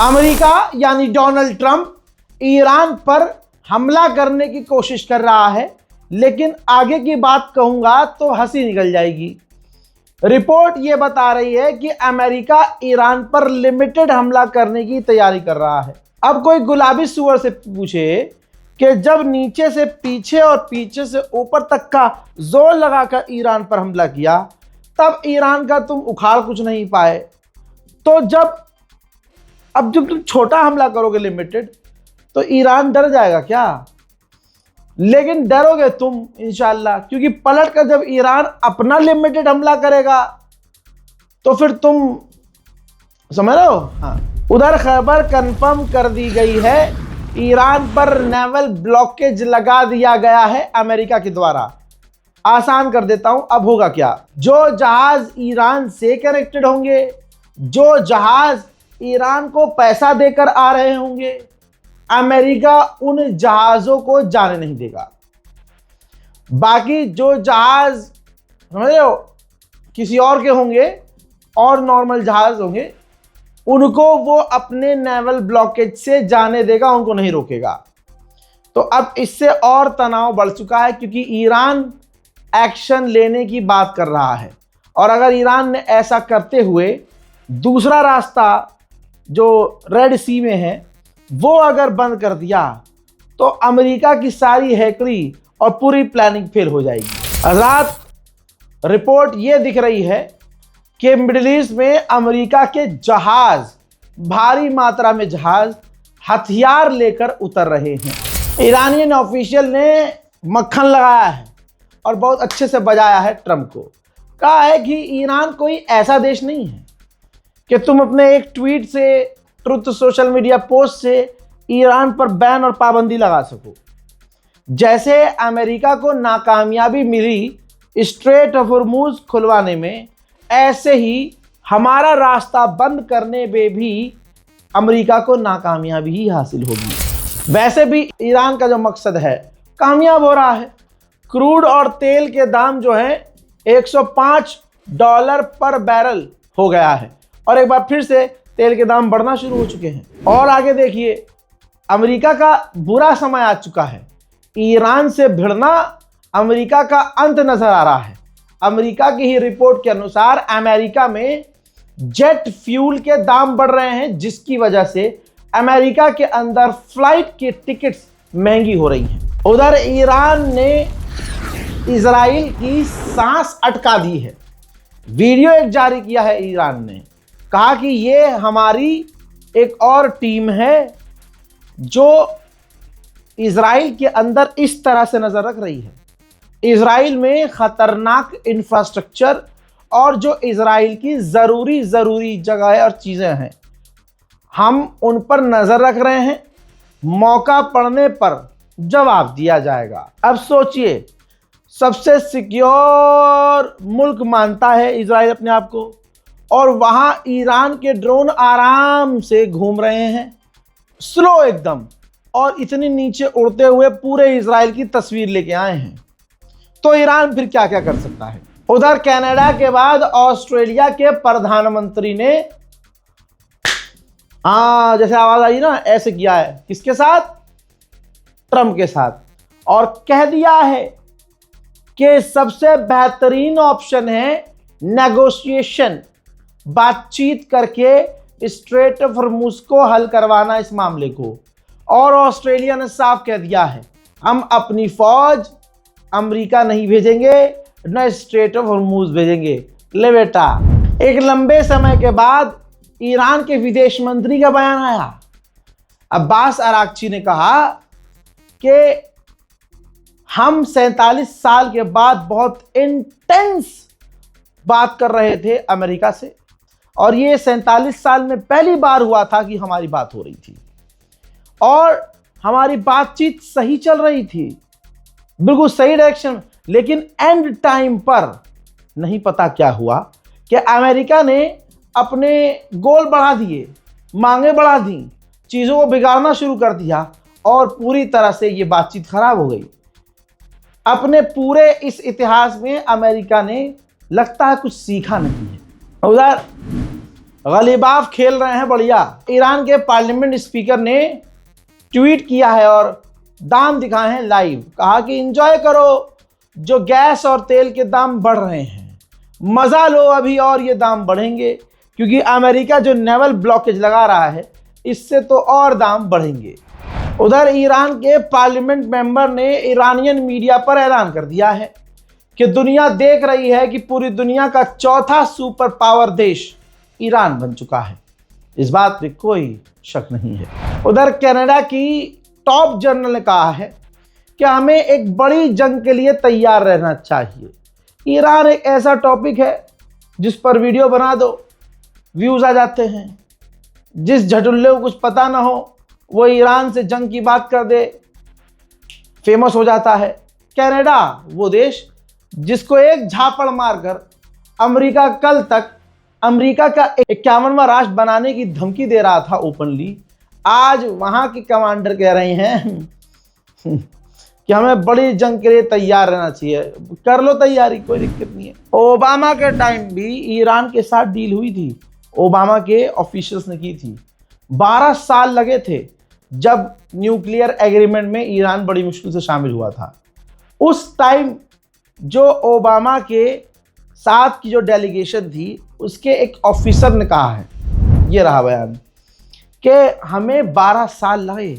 America यानी Donald Trump Iran पर हमला करने की कोशिश कर रहा है, लेकिन आगे की बात कहूंगा तो हंसी निकल जाएगी। रिपोर्ट यह बता रही है कि अमेरिका ईरान पर लिमिटेड हमला करने की तैयारी कर रहा है। अब कोई गुलाबी सुअर से पूछे कि जब नीचे से पीछे और पीछे से ऊपर तक का जोर लगाकर ईरान पर हमला किया, तब ईरान का तुम उखाड़ कुछ नहीं पाए, तो जब तुम छोटा हमला करोगे लिमिटेड, तो ईरान डर जाएगा क्या? लेकिन डरोगे तुम इंशाल्लाह, क्योंकि पलट कर जब ईरान अपना लिमिटेड हमला करेगा तो फिर तुम समझ रहे हो। हाँ, उधर खबर कंफर्म कर दी गई है, ईरान पर नेवल ब्लॉकेज लगा दिया गया है अमेरिका के द्वारा। आसान कर देता हूं, अब होगा क्या? जो जहाज ईरान से कनेक्टेड होंगे, जो जहाज ईरान को पैसा देकर आ रहे होंगे, अमेरिका उन जहाजों को जाने नहीं देगा। बाकी जो जहाज समझ रहे हो किसी और के होंगे और नॉर्मल जहाज होंगे, उनको वो अपने नेवल ब्लॉकेज से जाने देगा, उनको नहीं रोकेगा। तो अब इससे और तनाव बढ़ चुका है, क्योंकि ईरान एक्शन लेने की बात कर रहा है। और अगर ईरान ने ऐसा करते हुए दूसरा रास्ता जो रेड सी में है वो अगर बंद कर दिया, तो अमेरिका की सारी हैकरी और पूरी प्लानिंग फेल हो जाएगी। रात रिपोर्ट ये दिख रही है कि मिडिल ईस्ट में अमेरिका के जहाज, भारी मात्रा में जहाज हथियार लेकर उतर रहे हैं। ईरानियन ऑफिशियल ने मक्खन लगाया है और बहुत अच्छे से बजाया है ट्रंप को। कहा है कि ईरान कोई ऐसा देश नहीं है कि तुम अपने एक ट्वीट से, ट्रुथ सोशल मीडिया पोस्ट से ईरान पर बैन और पाबंदी लगा सको। जैसे अमेरिका को नाकामयाबी मिली स्ट्रेट ऑफ हॉर्मुज खुलवाने में, ऐसे ही हमारा रास्ता बंद करने में भी अमेरिका को नाकामयाबी ही हासिल होगी। वैसे भी ईरान का जो मकसद है कामयाब हो रहा है। क्रूड और तेल के दाम जो हैं $105 पर बैरल हो गया है, और एक बार फिर से तेल के दाम बढ़ना शुरू हो चुके हैं। और आगे देखिए, अमेरिका का बुरा समय आ चुका है। ईरान से भिड़ना अमेरिका का अंत नजर आ रहा है। अमेरिका की ही रिपोर्ट के अनुसार अमेरिका में जेट फ्यूल के दाम बढ़ रहे हैं, जिसकी वजह से अमेरिका के अंदर फ्लाइट की टिकट्स महंगी हो रही हैं। उधर ईरान ने इजराइल की सांस अटका दी है। वीडियो एक जारी किया है ईरान ने, कहा कि ये हमारी एक और टीम है जो इजराइल के अंदर इस तरह से नजर रख रही है। इजराइल में खतरनाक इंफ्रास्ट्रक्चर और जो इजराइल की ज़रूरी जगह और चीज़ें हैं, हम उन पर नज़र रख रहे हैं। मौका पड़ने पर जवाब दिया जाएगा। अब सोचिए, सबसे सिक्योर मुल्क मानता है इजराइल अपने आप को, और वहां ईरान के ड्रोन आराम से घूम रहे हैं, स्लो एकदम, और इतने नीचे उड़ते हुए पूरे इजराइल की तस्वीर लेके आए हैं। तो ईरान फिर क्या क्या कर सकता है? उधर कनाडा के बाद ऑस्ट्रेलिया के प्रधानमंत्री ने जैसे आवाज आई ना, ऐसे किया है। किसके साथ? ट्रंप के साथ। और कह दिया है कि सबसे बेहतरीन ऑप्शन है नेगोशिएशन, बातचीत करके स्ट्रेट ऑफ हॉर्मुज को हल करवाना इस मामले को। और ऑस्ट्रेलिया ने साफ कह दिया है, हम अपनी फौज अमेरिका नहीं भेजेंगे, न स्ट्रेट ऑफ हॉर्मुज भेजेंगे। ले बेटा, एक लंबे समय के बाद ईरान के विदेश मंत्री का बयान आया। अब्बास अराक्ची ने कहा कि हम 47 साल के बाद बहुत इंटेंस बात कर रहे थे अमेरिका से, और ये 47 साल में पहली बार हुआ था कि हमारी बात हो रही थी और हमारी बातचीत सही चल रही थी, बिल्कुल सही डायरेक्शन। लेकिन एंड टाइम पर नहीं पता क्या हुआ कि अमेरिका ने अपने गोल बढ़ा दिए, मांगे बढ़ा दी, चीज़ों को बिगाड़ना शुरू कर दिया, और पूरी तरह से ये बातचीत खराब हो गई। अपने पूरे इस इतिहास में अमेरिका ने लगता है कुछ सीखा नहीं है। उधर गलीबाफ खेल रहे हैं बढ़िया। ईरान के पार्लियामेंट स्पीकर ने ट्वीट किया है और दाम दिखाए हैं लाइव। कहा कि एंजॉय करो, जो गैस और तेल के दाम बढ़ रहे हैं, मज़ा लो अभी और ये दाम बढ़ेंगे, क्योंकि अमेरिका जो नेवल ब्लॉकेज लगा रहा है इससे तो और दाम बढ़ेंगे। उधर ईरान के पार्लियामेंट मेंबर ने ईरानियन मीडिया पर ऐलान कर दिया है कि दुनिया देख रही है कि पूरी दुनिया का चौथा सुपर पावर देश ईरान बन चुका है। इस बात पे कोई शक नहीं है। उधर कनाडा की टॉप जनरल ने कहा है कि हमें एक बड़ी जंग के लिए तैयार रहना चाहिए। ईरान एक ऐसा टॉपिक है जिस पर वीडियो बना दो, व्यूज आ जाते हैं। जिस झटुल्ले को कुछ पता ना हो वो ईरान से जंग की बात कर दे, फेमस हो जाता है। कनाडा वो देश जिसको एक झापड़ मारकर अमेरिका कल तक अमेरिका का 51वां राष्ट्र बनाने की धमकी दे रहा था ओपनली, आज वहां के कमांडर कह रहे हैं कि हमें बड़ी जंग के लिए तैयार रहना चाहिए। कर लो तैयारी, कोई दिक्कत नहीं है। ओबामा के टाइम भी ईरान के साथ डील हुई थी, ओबामा के ऑफिशियल्स ने की थी। 12 साल लगे थे जब न्यूक्लियर एग्रीमेंट में ईरान बड़ी मुश्किल से शामिल हुआ था। उस टाइम जो ओबामा के साथ की जो डेलीगेशन थी उसके एक ऑफिसर ने कहा है, ये रहा बयान, कि हमें 12 साल लगे,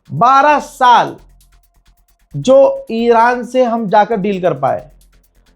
12 साल जो ईरान से हम जाकर डील कर पाए।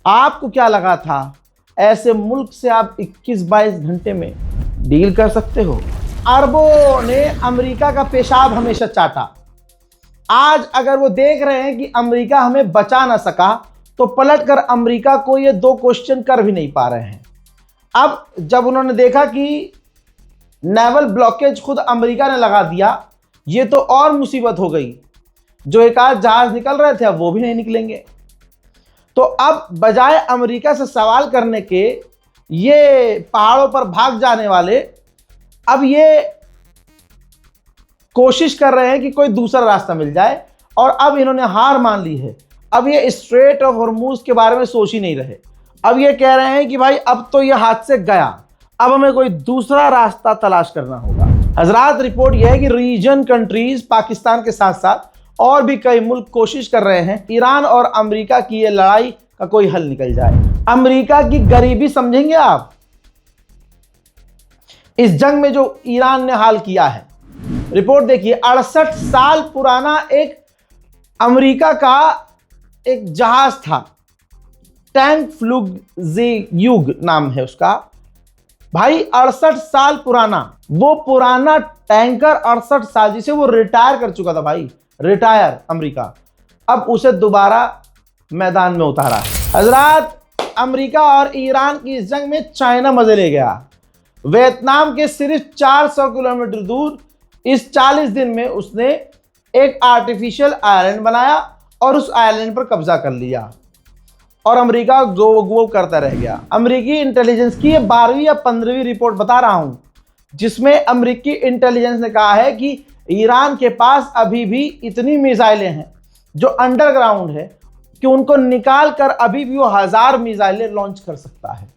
आपको क्या लगा था ऐसे मुल्क से आप 21-22 घंटे में डील कर सकते हो? अरबों ने अमेरिका का पेशाब हमेशा चाटा। आज अगर वो देख रहे हैं कि अमेरिका हमें बचा ना सका तो पलटकर अमेरिका को ये 2 क्वेश्चन कर भी नहीं पा रहे हैं। अब जब उन्होंने देखा कि नेवल ब्लॉकेज खुद अमेरिका ने लगा दिया, ये तो और मुसीबत हो गई। जो एक आध जहाज निकल रहे थे अब वो भी नहीं निकलेंगे। तो अब बजाय अमेरिका से सवाल करने के ये पहाड़ों पर भाग जाने वाले अब ये कोशिश कर रहे हैं कि कोई दूसरा रास्ता मिल जाए, और अब इन्होंने हार मान ली है। अब ये स्ट्रेट ऑफ हॉर्मूज के बारे में सोच ही नहीं रहे। अब ये कह रहे हैं कि भाई अब तो ये हाथ से गया, अब हमें कोई दूसरा रास्ता तलाश करना होगा। हजरात, रिपोर्ट यह है कि रीजन कंट्रीज पाकिस्तान के साथ साथ और भी कई मुल्क कोशिश कर रहे हैं ईरान और अमेरिका की ये लड़ाई का कोई हल निकल जाए। अमेरिका की गरीबी समझेंगे आप इस जंग में जो ईरान ने हाल किया है। रिपोर्ट देखिए, 68 साल पुराना एक अमेरिका का एक जहाज था, टैंक फ्लुगज़ेयुग नाम है उसका। भाई 68 साल पुराना, वो पुराना टैंकर 68 साल, जिसे वो रिटायर कर चुका था भाई, रिटायर अमेरिका, अब उसे दोबारा मैदान में उतारा। हजरात, अमेरिका और ईरान की इस जंग में चाइना मजे ले गया। वियतनाम के सिर्फ 400 किलोमीटर दूर इस 40 दिन में उसने एक आर्टिफिशियल आइलैंड बनाया और उस आइलैंड पर कब्जा कर लिया, और अमेरिका गो करता रह गया। अमेरिकी इंटेलिजेंस की ये 12वीं या 15वीं रिपोर्ट बता रहा हूं, जिसमें अमेरिकी इंटेलिजेंस ने कहा है कि ईरान के पास अभी भी इतनी मिसाइलें हैं जो अंडरग्राउंड है कि उनको निकाल कर अभी भी वो 1000 मिसाइलें लॉन्च कर सकता है।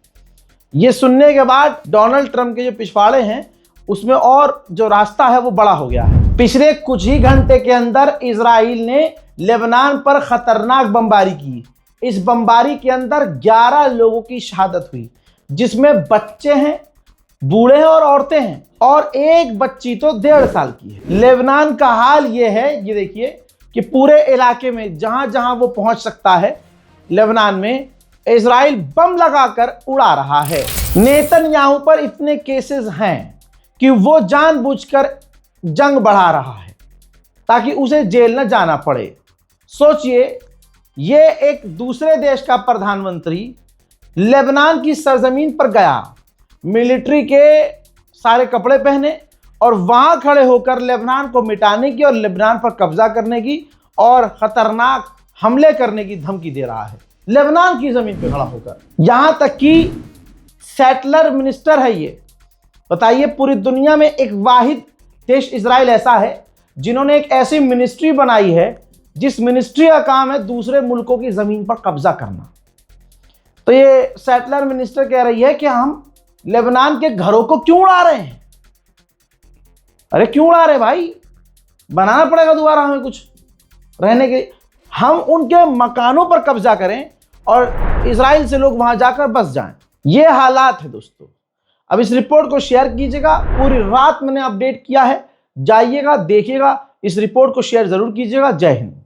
ये सुनने के बाद डोनाल्ड ट्रंप के जो पिछवाड़े हैं उसमें और जो रास्ता है वो बड़ा हो गया है। पिछले कुछ ही घंटे के अंदर इजराइल ने लेबनान पर खतरनाक बमबारी की। इस बमबारी के अंदर 11 लोगों की शहादत हुई, जिसमें बच्चे हैं, बूढ़े हैं और औरतें हैं, और एक बच्ची तो 1.5 साल की है। लेबनान का हाल ये है, ये देखिए कि पूरे इलाके में जहां जहां वो पहुंच सकता है लेबनान में इजराइल बम लगाकर उड़ा रहा है। नेतन्याहू पर इतने केसेस हैं कि वो जानबूझकर जंग बढ़ा रहा है ताकि उसे जेल न जाना पड़े। सोचिए, ये एक दूसरे देश का प्रधानमंत्री लेबनान की सरजमीन पर गया, मिलिट्री के सारे कपड़े पहने, और वहां खड़े होकर लेबनान को मिटाने की और लेबनान पर कब्जा करने की और खतरनाक हमले करने की धमकी दे रहा है, लेबनान की जमीन पर खड़ा होकर। यहां तक कि सेटलर मिनिस्टर है ये। बताइए, पूरी दुनिया में एक वाहिद देश इजराइल ऐसा है जिन्होंने एक ऐसी मिनिस्ट्री बनाई है जिस मिनिस्ट्री का काम है दूसरे मुल्कों की जमीन पर कब्जा करना। तो ये सेटलर मिनिस्टर कह रही है कि हम लेबनान के घरों को क्यों उड़ा रहे हैं? अरे क्यों उड़ा रहे भाई? बनाना पड़ेगा दोबारा हमें कुछ रहने के। हम उनके मकानों पर कब्जा करें और इजराइल से लोग वहां जाकर बस जाएं। ये हालात है दोस्तों। अब इस रिपोर्ट को शेयर कीजिएगा, पूरी रात मैंने अपडेट किया है, जाइएगा देखिएगा, इस रिपोर्ट को शेयर जरूर कीजिएगा। जय हिंद।